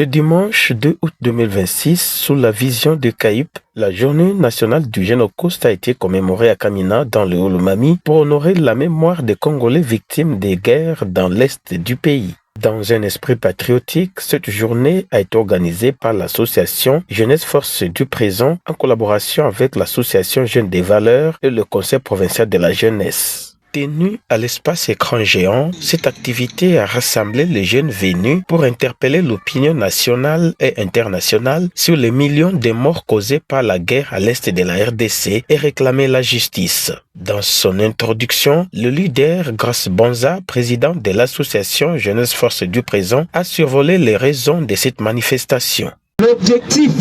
Ce dimanche 2 août 2026, sous la vision de CAIP, la journée nationale du Génocauste a été commémorée à Kamina, dans le Haut-Lomami, pour honorer la mémoire des Congolais victimes des guerres dans l'est du pays. Dans un esprit patriotique, cette journée a été organisée par l'association Jeunesse Force du Présent en collaboration avec l'association Jeunes des Valeurs et le Conseil provincial de la jeunesse. Tenue à l'espace écran géant, cette activité a rassemblé les jeunes venus pour interpeller l'opinion nationale et internationale sur les millions de morts causés par la guerre à l'est de la RDC et réclamer la justice. Dans son introduction, le leader Grace Bonza, président de l'association Jeunesse Force du Présent, a survolé les raisons de cette manifestation. L'objectif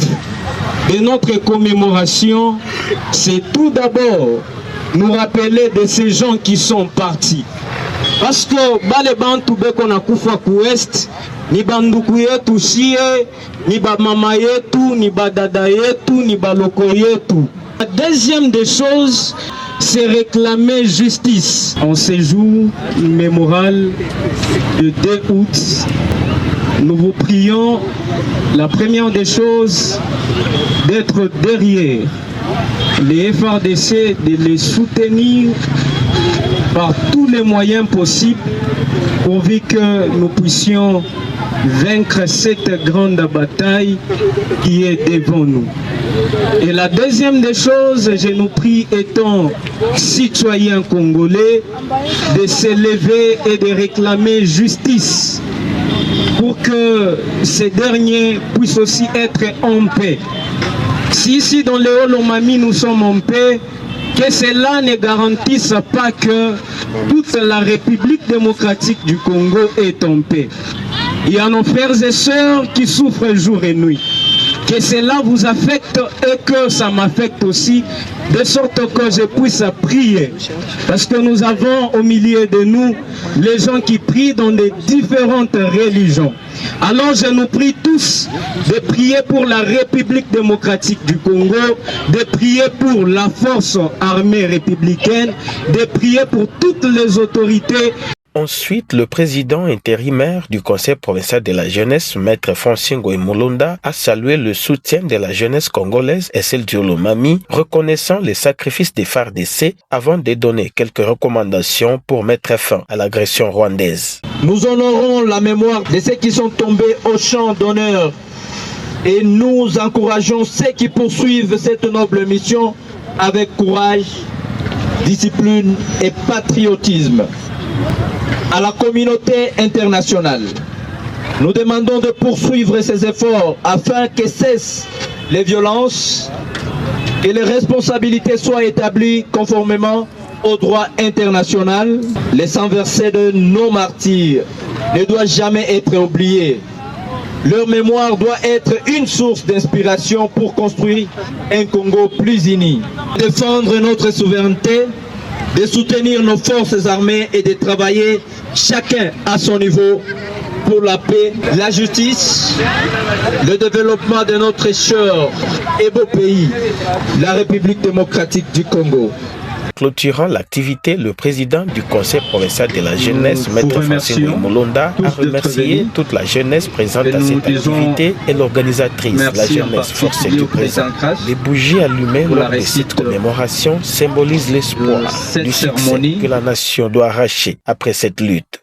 de notre commémoration, c'est tout d'abord nous rappeler de ces gens qui sont partis. Parce que bale bantu beko na kufa kuest, ni banduku yetu shie, ni ba mama yetu, ni ba dada yetu, ni ba loko yetu. La deuxième des choses, c'est réclamer justice. En ce jour mémorial de 2 août, nous vous prions, la première des choses, d'être derrière les FARDC, de les soutenir par tous les moyens possibles pourvu que nous puissions vaincre cette grande bataille qui est devant nous. Et la deuxième des choses, je nous prie, étant citoyens congolais, de se lever et de réclamer justice pour que ces derniers puissent aussi être en paix. Si ici dans le Haut-Lomami nous sommes en paix, que cela ne garantisse pas que toute la République démocratique du Congo est en paix. Il y a nos frères et sœurs qui souffrent jour et nuit. Que cela vous affecte et que ça m'affecte aussi, de sorte que je puisse prier. Parce que nous avons au milieu de nous les gens qui prient dans les différentes religions. Alors je nous prie tous de prier pour la République démocratique du Congo, de prier pour la force armée républicaine, de prier pour toutes les autorités. Ensuite, le président intérimaire du Conseil provincial de la jeunesse, Maître Fonsingo Imolonda, a salué le soutien de la jeunesse congolaise et celle du Haut-Lomami, reconnaissant les sacrifices des FARDC avant de donner quelques recommandations pour mettre fin à l'agression rwandaise. Nous honorons la mémoire de ceux qui sont tombés au champ d'honneur et nous encourageons ceux qui poursuivent cette noble mission avec courage, discipline et patriotisme. À la communauté internationale, nous demandons de poursuivre ces efforts afin que cessent les violences et les responsabilités soient établies conformément au droit international. Les sang versés de nos martyrs ne doivent jamais être oubliés. Leur mémoire doit être une source d'inspiration pour construire un Congo plus uni. Défendre notre souveraineté, de soutenir nos forces armées et de travailler chacun à son niveau pour la paix, la justice, le développement de notre cher et beau pays, la République démocratique du Congo. Clôturant l'activité, le président du Conseil provincial de la jeunesse, Maître Fonsingo Imolonda, a remercié toute la jeunesse présente à cette activité et l'organisatrice, la jeunesse Force du Présent. Les bougies allumées lors de cette commémoration symbolisent l'espoir du succès que la nation doit arracher après cette lutte.